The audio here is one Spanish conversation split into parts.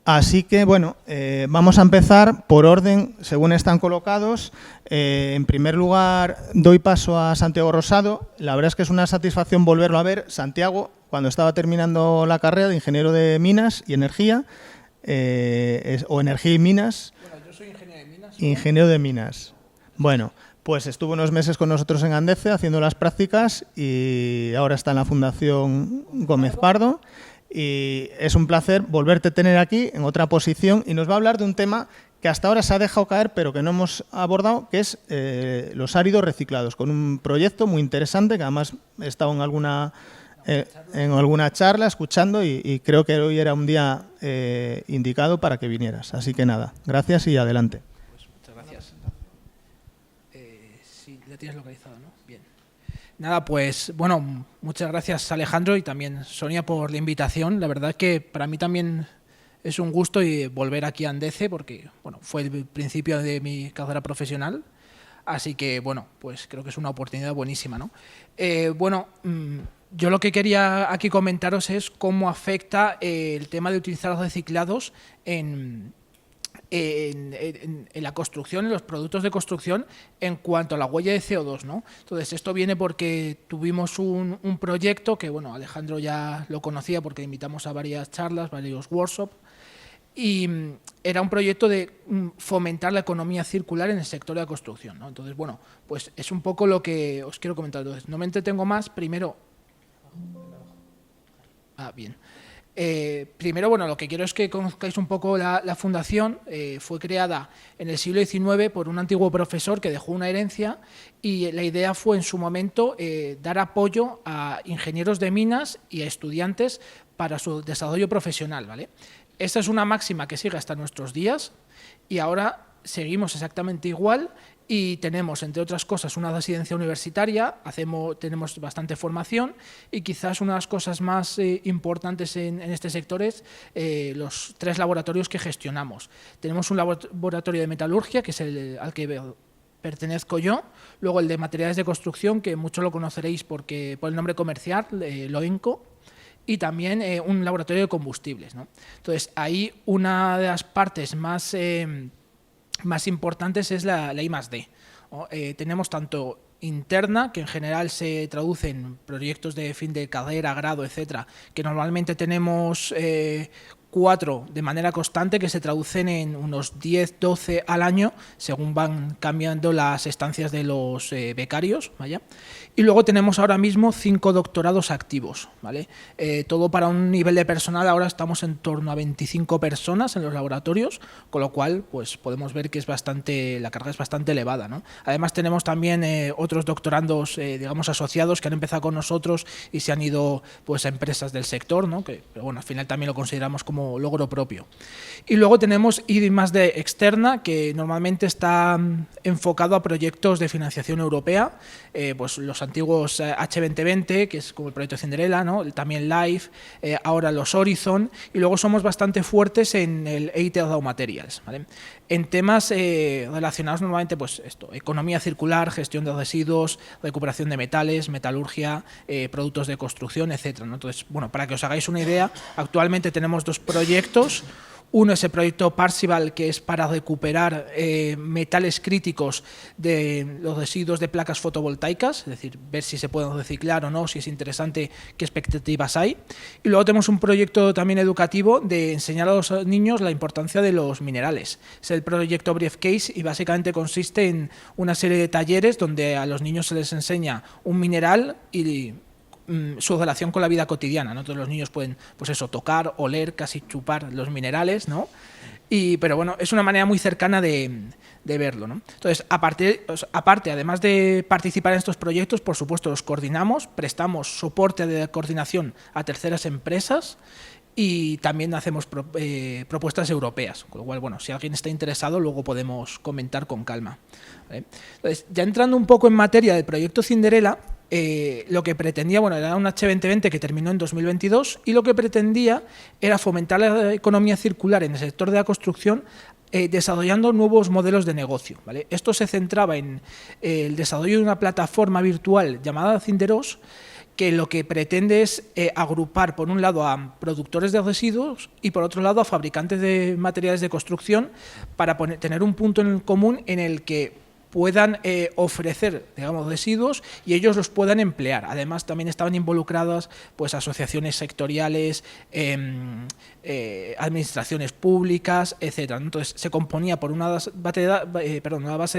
Así que, bueno, vamos a empezar por orden, según están colocados. En primer lugar, doy paso a Santiago Rosado. La verdad es que es una satisfacción volverlo a ver. Santiago, cuando estaba terminando la carrera de Ingeniero de Minas y Energía, o Energía y Minas. Bueno, yo soy ingeniero de minas. Ingeniero de Minas. Bueno, pues estuvo unos meses con nosotros en Andece haciendo las prácticas y ahora está en la Fundación Gómez Pardo. Y es un placer volverte a tener aquí en otra posición y nos va a hablar de un tema que hasta ahora se ha dejado caer pero que no hemos abordado, que es los áridos reciclados, con un proyecto muy interesante que además he estado en alguna charla escuchando y creo que hoy era un día indicado para que vinieras. Así que nada, gracias y adelante. Pues muchas gracias. Sí, ya tienes localizado, ¿no? Bien. Nada, pues bueno, muchas gracias Alejandro y también Sonia por la invitación. La verdad es que para mí también es un gusto y volver aquí a Andece porque bueno, fue el principio de mi carrera profesional. Así que bueno, pues creo que es una oportunidad buenísima, ¿no? Yo lo que quería aquí comentaros es cómo afecta el tema de utilizar los reciclados en la construcción, en los productos de construcción, en cuanto a la huella de CO2, ¿no? Entonces, esto viene porque tuvimos un proyecto que, bueno, Alejandro ya lo conocía porque invitamos a varias charlas, varios workshops, y era un proyecto de fomentar la economía circular en el sector de la construcción, ¿no? Entonces, bueno, pues es un poco lo que os quiero comentar. Entonces, no me entretengo más, primero... bien. Primero, bueno, lo que quiero es que conozcáis un poco la fundación. Fue creada en el siglo XIX por un antiguo profesor que dejó una herencia y la idea fue en su momento dar apoyo a ingenieros de minas y a estudiantes para su desarrollo profesional, ¿vale? Esta es una máxima que sigue hasta nuestros días y ahora seguimos exactamente igual. Y tenemos, entre otras cosas, una residencia universitaria, tenemos bastante formación y quizás una de las cosas más importantes en este sector es los 3 laboratorios que gestionamos. Tenemos un laboratorio de metalurgia, que es al que pertenezco yo, luego el de materiales de construcción, que muchos lo conoceréis por el nombre comercial, Loenco, y también un laboratorio de combustibles, ¿no? Entonces, ahí una de las partes más importantes es la I+D. Tenemos tanto interna, que en general se traduce en proyectos de fin de carrera, grado, etcétera, que normalmente tenemos 4 de manera constante, que se traducen en unos 10, 12 al año, según van cambiando las estancias de los becarios, ¿vale? Y luego tenemos ahora mismo 5 doctorados activos, ¿vale? Todo para un nivel de personal, ahora estamos en torno a 25 personas en los laboratorios, con lo cual pues podemos ver que la carga es bastante elevada, ¿no? Además tenemos también otros doctorandos, digamos, asociados que han empezado con nosotros y se han ido pues a empresas del sector, ¿no? Pero bueno, al final también lo consideramos como logro propio. Y luego tenemos I+D externa, que normalmente está enfocado a proyectos de financiación europea, pues los antiguos H2020, que es como el proyecto Cinderella, ¿no? También LIFE, ahora los Horizon, y luego somos bastante fuertes en el EIT Raw Materials, ¿vale? En temas relacionados normalmente, pues esto, economía circular, gestión de residuos, recuperación de metales, metalurgia, productos de construcción, etcétera, ¿no? Entonces, bueno, para que os hagáis una idea, actualmente tenemos 2 proyectos. Uno es el proyecto Parzival, que es para recuperar metales críticos de los residuos de placas fotovoltaicas, es decir, ver si se pueden reciclar o no, si es interesante, qué expectativas hay. Y luego tenemos un proyecto también educativo de enseñar a los niños la importancia de los minerales. Es el proyecto Briefcase y básicamente consiste en una serie de talleres donde a los niños se les enseña un mineral y su relación con la vida cotidiana, ¿no? Todos los niños pueden, pues eso, tocar, oler, casi chupar los minerales, ¿no? Pero bueno, es una manera muy cercana de verlo, ¿no? Entonces, aparte, además de participar en estos proyectos, por supuesto, los coordinamos, prestamos soporte de coordinación a terceras empresas y también hacemos propuestas europeas, con lo cual, bueno, si alguien está interesado, luego podemos comentar con calma, ¿vale? Entonces, ya entrando un poco en materia del proyecto Cinderella, lo que pretendía, bueno, era un H2020 que terminó en 2022 y lo que pretendía era fomentar la economía circular en el sector de la construcción desarrollando nuevos modelos de negocio, ¿vale? Esto se centraba en el desarrollo de una plataforma virtual llamada Cinderos que lo que pretende es agrupar, por un lado, a productores de residuos y, por otro lado, a fabricantes de materiales de construcción para tener un punto en común en el que puedan ofrecer, digamos, residuos y ellos los puedan emplear. Además, también estaban involucradas pues asociaciones sectoriales, administraciones públicas, etcétera. Entonces, se componía por una base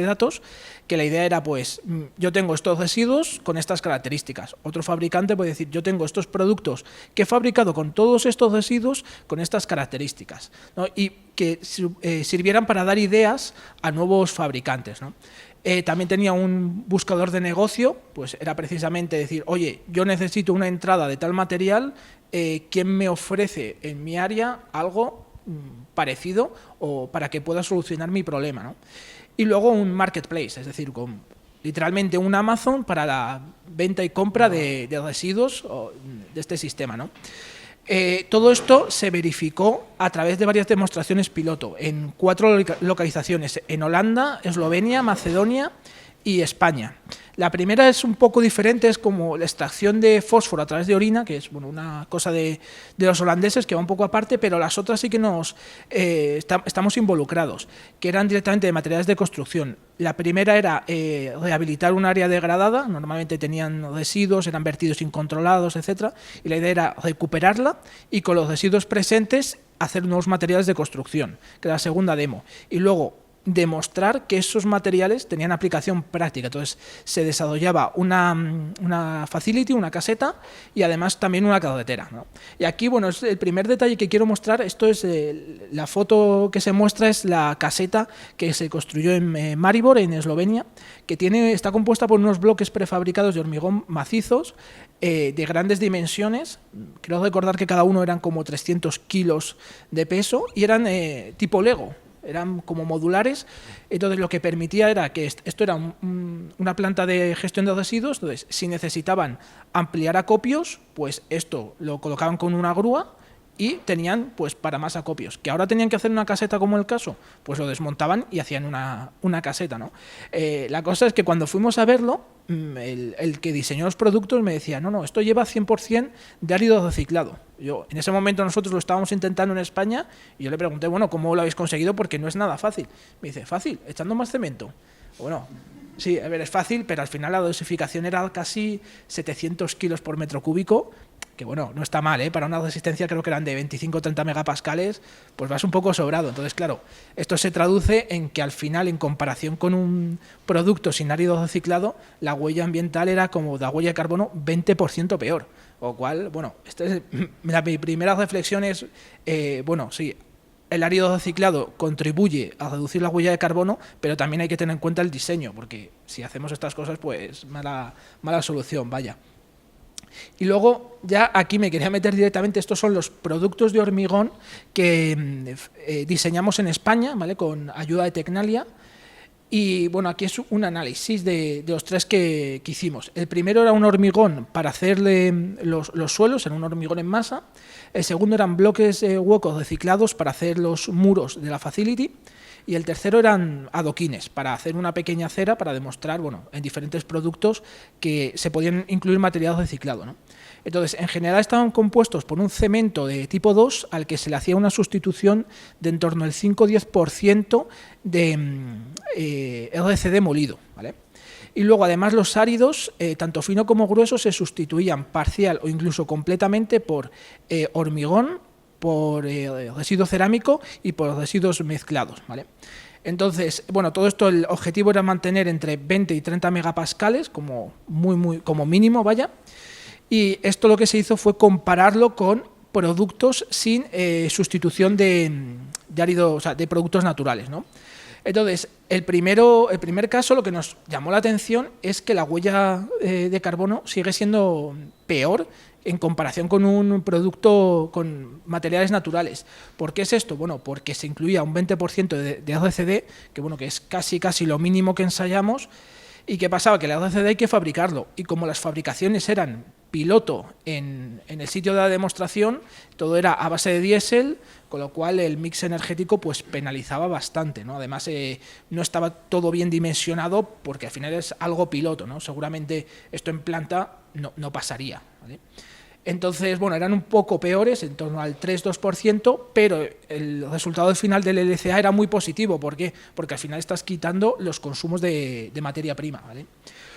de datos que la idea era, pues, yo tengo estos residuos con estas características. Otro fabricante puede decir, yo tengo estos productos que he fabricado con todos estos residuos con estas características, ¿no? Y que sirvieran para dar ideas a nuevos fabricantes, ¿no? También tenía un buscador de negocio, pues era precisamente decir, oye, yo necesito una entrada de tal material, ¿quién me ofrece en mi área algo parecido o para que pueda solucionar mi problema, ¿no? Y luego un marketplace, es decir, con literalmente un Amazon para la venta y compra de residuos de este sistema, ¿no? Todo esto se verificó a través de varias demostraciones piloto en 4 localizaciones, en Holanda, Eslovenia, Macedonia y España. La primera es un poco diferente, es como la extracción de fósforo a través de orina, que es bueno, una cosa de los holandeses que va un poco aparte, pero las otras sí que estamos involucrados, que eran directamente de materiales de construcción. La primera era rehabilitar un área degradada, normalmente tenían residuos, eran vertidos incontrolados, etcétera, y la idea era recuperarla y con los residuos presentes hacer nuevos materiales de construcción, que era la segunda demo. Y luego demostrar que esos materiales tenían aplicación práctica. Entonces se desarrollaba una facility, una caseta y además también una carretera, ¿no? Y aquí, bueno, es el primer detalle que quiero mostrar. Esto es la foto que se muestra, es la caseta que se construyó en Maribor, en Eslovenia, que está compuesta por unos bloques prefabricados de hormigón macizos de grandes dimensiones. Creo recordar que cada uno eran como 300 kilos de peso y eran tipo Lego. Eran como modulares, entonces lo que permitía era que esto era una planta de gestión de residuos, entonces si necesitaban ampliar acopios, pues esto lo colocaban con una grúa y tenían pues para más acopios. Que ahora tenían que hacer una caseta como el caso, pues lo desmontaban y hacían una caseta, ¿no? La cosa es que cuando fuimos a verlo, el que diseñó los productos me decía, no, esto lleva 100% de árido reciclado. En ese momento nosotros lo estábamos intentando en España y yo le pregunté, bueno, ¿cómo lo habéis conseguido? Porque no es nada fácil. Me dice, fácil, echando más cemento. Bueno, sí, a ver, es fácil, pero al final la dosificación era casi 700 kilos por metro cúbico, que bueno, no está mal, ¿eh? Para una resistencia creo que eran de 25 o 30 megapascales, pues vas un poco sobrado. Entonces, claro, esto se traduce en que al final, en comparación con un producto sin árido reciclado, la huella ambiental era como la huella de carbono 20% peor. O cual, bueno, mi primera reflexión es, bueno, sí, el árido reciclado contribuye a reducir la huella de carbono, pero también hay que tener en cuenta el diseño, porque si hacemos estas cosas, pues mala solución, vaya. Y luego, ya aquí me quería meter directamente, estos son los productos de hormigón que diseñamos en España, ¿vale? Con ayuda de Tecnalia. Y bueno, aquí es un análisis de los 3 que hicimos. El primero era un hormigón para hacerle los suelos, era un hormigón en masa. El segundo eran bloques huecos reciclados para hacer los muros de la facility. Y el tercero eran adoquines, para hacer una pequeña acera para demostrar, bueno, en diferentes productos que se podían incluir material reciclado, ¿no? Entonces, en general estaban compuestos por un cemento de tipo 2 al que se le hacía una sustitución de en torno al 5-10% de RCD molido, ¿vale? Y luego, además, los áridos, tanto fino como grueso, se sustituían parcial o incluso completamente por hormigón, por residuo cerámico y por residuos mezclados, ¿vale? Entonces, bueno, todo esto, el objetivo era mantener entre 20 y 30 megapascales como mínimo, vaya. Y esto lo que se hizo fue compararlo con productos sin sustitución de árido, o sea, de productos naturales, ¿no? Entonces, el primer caso, lo que nos llamó la atención es que la huella de carbono sigue siendo peor en comparación con un producto con materiales naturales. ¿Por qué es esto? Bueno, porque se incluía un 20% de RCD, que bueno, que es casi lo mínimo que ensayamos. ¿Y qué pasaba? Que el RCD hay que fabricarlo, y como las fabricaciones eran piloto en el sitio de la demostración, todo era a base de diésel, con lo cual el mix energético pues penalizaba bastante, ¿no? Además no estaba todo bien dimensionado porque al final es algo piloto, ¿no? Seguramente esto en planta no pasaría, ¿vale? Entonces, bueno, eran un poco peores, en torno al 3-2%, pero el resultado final del LCA era muy positivo. ¿Por qué? Porque al final estás quitando los consumos de materia prima, ¿vale?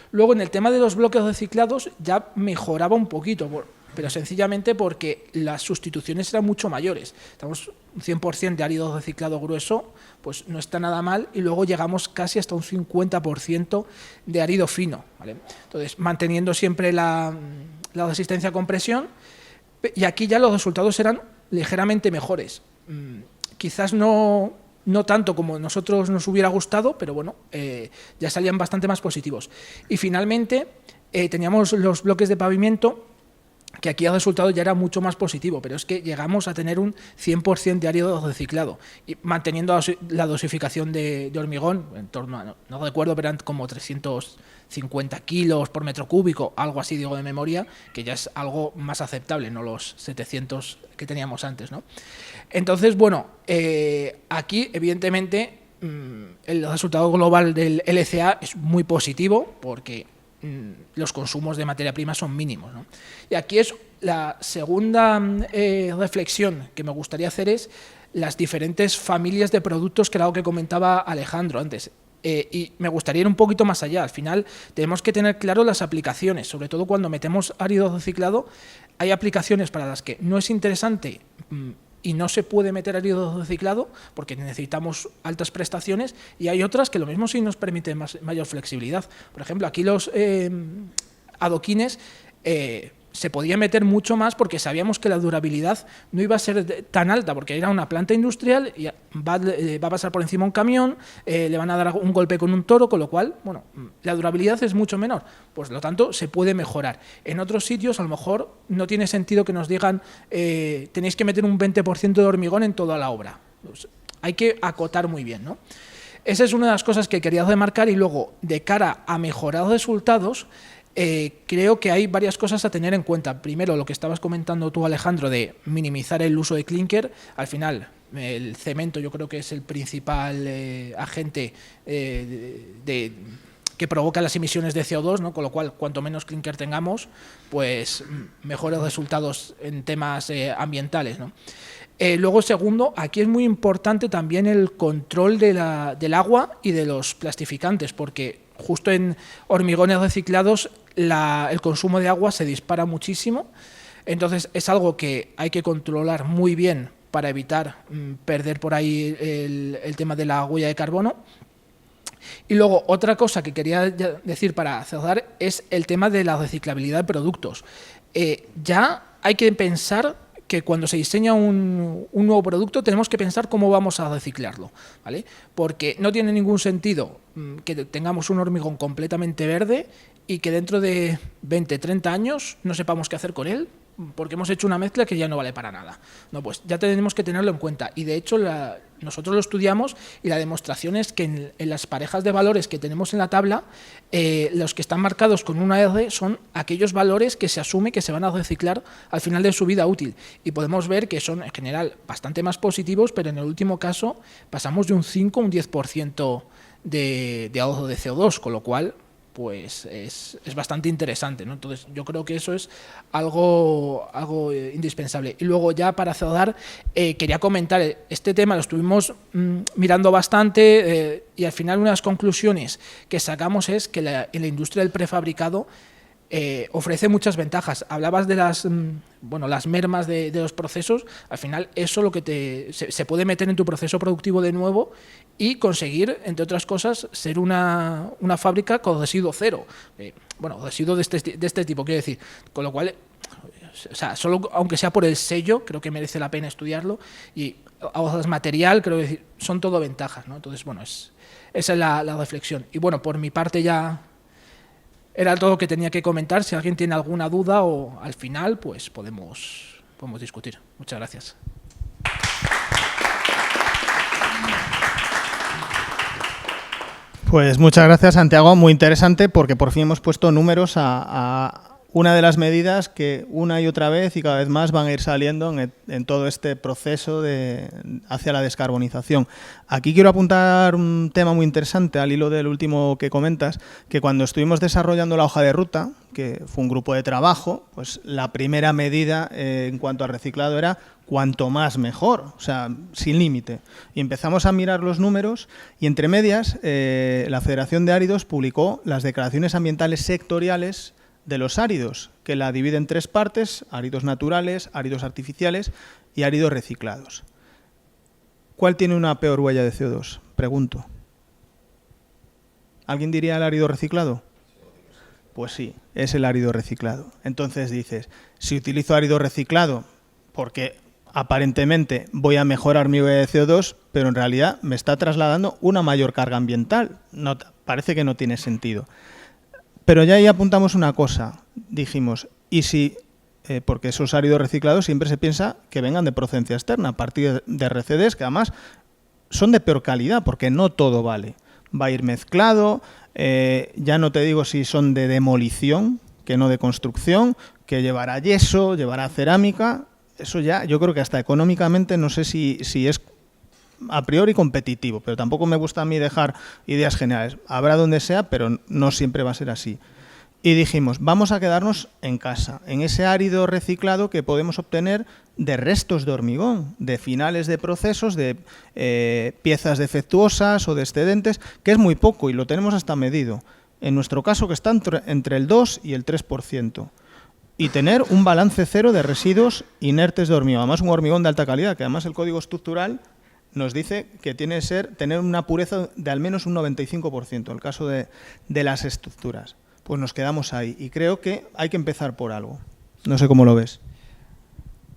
Luego, en el tema de los bloques reciclados ya mejoraba un poquito, pero sencillamente porque las sustituciones eran mucho mayores. Estamos un 100% de árido reciclado grueso, pues no está nada mal, y luego llegamos casi hasta un 50% de árido fino, ¿vale? Entonces, manteniendo siempre la resistencia a compresión, y aquí ya los resultados eran ligeramente mejores. Quizás no tanto como a nosotros nos hubiera gustado, pero bueno, ya salían bastante más positivos. Y finalmente teníamos los bloques de pavimento, que aquí el resultado ya era mucho más positivo, pero es que llegamos a tener un 100% de árido reciclado, y manteniendo la dosificación de hormigón, en torno a, no recuerdo, pero eran como 350 kilos por metro cúbico, algo así, digo de memoria, que ya es algo más aceptable, no los 700 que teníamos antes, ¿no? Entonces, bueno, aquí, evidentemente, el resultado global del LCA es muy positivo, porque los consumos de materia prima son mínimos, ¿no? Y aquí es la segunda reflexión que me gustaría hacer, es las diferentes familias de productos, que era algo que comentaba Alejandro antes. Y me gustaría ir un poquito más allá. Al final tenemos que tener claro las aplicaciones, sobre todo cuando metemos árido reciclado. Hay aplicaciones para las que no es interesante y no se puede meter árido reciclado porque necesitamos altas prestaciones, y hay otras que lo mismo sí nos permite mayor flexibilidad. Por ejemplo, aquí los adoquines se podía meter mucho más porque sabíamos que la durabilidad no iba a ser tan alta, porque era una planta industrial y va a pasar por encima un camión, le van a dar un golpe con un toro, con lo cual, bueno, la durabilidad es mucho menor, pues lo tanto se puede mejorar. En otros sitios a lo mejor no tiene sentido que nos digan tenéis que meter un 20% de hormigón en toda la obra. Pues hay que acotar muy bien, ¿no? Esa es una de las cosas que quería remarcar. Y luego, de cara a mejorar resultados, creo que hay varias cosas a tener en cuenta. Primero, lo que estabas comentando tú, Alejandro, de minimizar el uso de clínker. Al final, el cemento yo creo que es el principal agente que provoca las emisiones de CO2, ¿no? Con lo cual, cuanto menos clínker tengamos, pues mejores resultados en temas ambientales, ¿no? Luego, segundo, aquí es muy importante también el control del agua y de los plastificantes, porque justo en hormigones reciclados el consumo de agua se dispara muchísimo. Entonces es algo que hay que controlar muy bien para evitar perder por ahí el tema de la huella de carbono. Y luego, otra cosa que quería decir para cerrar es el tema de la reciclabilidad de productos. Ya hay que pensar que cuando se diseña un nuevo producto tenemos que pensar cómo vamos a reciclarlo, ¿vale? Porque no tiene ningún sentido que tengamos un hormigón completamente verde y que dentro de 20, 30 años no sepamos qué hacer con él, porque hemos hecho una mezcla que ya no vale para nada. No, pues ya tenemos que tenerlo en cuenta. Y de hecho nosotros lo estudiamos, y la demostración es que en las parejas de valores que tenemos en la tabla, los que están marcados con una R son aquellos valores que se asume que se van a reciclar al final de su vida útil. Y podemos ver que son en general bastante más positivos, pero en el último caso pasamos de un 5 a un 10% de ahorro de CO2, con lo cual pues es bastante interesante, ¿no? Entonces yo creo que eso es algo indispensable. Y luego, ya para cerrar, quería comentar este tema. Lo estuvimos mirando bastante, y al final una de las conclusiones que sacamos es que en la industria del prefabricado ofrece muchas ventajas. Hablabas de las mermas de los procesos. Al final eso se puede meter en tu proceso productivo de nuevo y conseguir, entre otras cosas, ser una fábrica con residuo cero. Residuo de este tipo, quiero decir. Con lo cual, o sea, solo aunque sea por el sello, creo que merece la pena estudiarlo. Y ahorras material, creo que son todo ventajas, ¿no? Entonces, esa es la reflexión. Y bueno, por mi parte ya era todo lo que tenía que comentar. Si alguien tiene alguna duda, o al final, pues podemos discutir. Muchas gracias. Pues muchas gracias, Santiago. Muy interesante, porque por fin hemos puesto números a una de las medidas que una y otra vez y cada vez más van a ir saliendo en todo este proceso hacia la descarbonización. Aquí quiero apuntar un tema muy interesante al hilo del último que comentas, que cuando estuvimos desarrollando la hoja de ruta, que fue un grupo de trabajo, pues la primera medida en cuanto al reciclado era cuanto más mejor, o sea, sin límite. Y empezamos a mirar los números y entre medias la Federación de Áridos publicó las declaraciones ambientales sectoriales de los áridos, que la divide en 3 partes: áridos naturales, áridos artificiales y áridos reciclados. ¿Cuál tiene una peor huella de CO2? Pregunto. ¿Alguien diría el árido reciclado? Pues sí, es el árido reciclado. Entonces dices, si utilizo árido reciclado porque aparentemente voy a mejorar mi huella de CO2, pero en realidad me está trasladando una mayor carga ambiental. No, parece que no tiene sentido. Pero ya ahí apuntamos una cosa, dijimos, y si, porque esos áridos reciclados siempre se piensa que vengan de procedencia externa, a partir de RCDs, que además son de peor calidad, porque no todo vale. Va a ir mezclado, ya no te digo si son de demolición, que no de construcción, que llevará yeso, llevará cerámica, eso ya yo creo que hasta económicamente no sé si es a priori competitivo, pero tampoco me gusta a mí dejar ideas generales. Habrá donde sea, pero no siempre va a ser así. Y dijimos, vamos a quedarnos en casa, en ese árido reciclado que podemos obtener de restos de hormigón, de finales de procesos, de piezas defectuosas o de excedentes, que es muy poco y lo tenemos hasta medido. En nuestro caso, que está entre el 2 y el 3%. Y tener un balance cero de residuos inertes de hormigón. Además, un hormigón de alta calidad, que además el código estructural nos dice que tiene que tener una pureza de al menos un 95%, el caso de las estructuras. Pues nos quedamos ahí y creo que hay que empezar por algo. No sé cómo lo ves.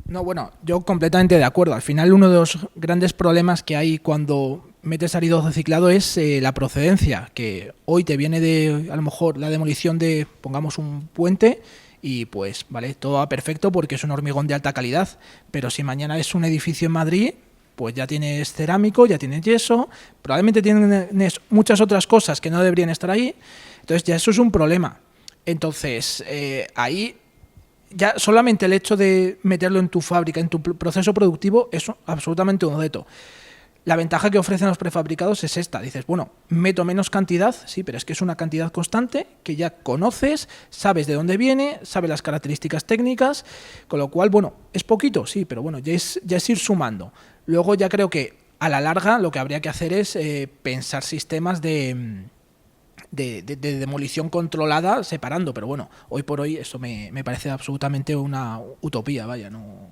No, bueno, yo completamente de acuerdo. Al final uno de los grandes problemas que hay cuando metes árido reciclado es la procedencia, que hoy te viene de, a lo mejor, la demolición de, pongamos, un puente y pues, vale, todo va perfecto porque es un hormigón de alta calidad, pero si mañana es un edificio en Madrid, pues ya tienes cerámico, ya tienes yeso, probablemente tienes muchas otras cosas que no deberían estar ahí, entonces ya eso es un problema. Entonces, ahí ya solamente el hecho de meterlo en tu fábrica, en tu proceso productivo, es absolutamente un reto. La ventaja que ofrecen los prefabricados es esta. Dices, bueno, meto menos cantidad, sí, pero es que es una cantidad constante que ya conoces, sabes de dónde viene, sabes las características técnicas, con lo cual, bueno, es poquito, sí, pero bueno, ya es ir sumando. Luego ya creo que a la larga lo que habría que hacer es pensar sistemas de demolición controlada separando, pero bueno, hoy por hoy eso me parece absolutamente una utopía, vaya, no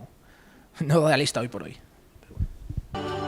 realista hoy por hoy. Pero bueno.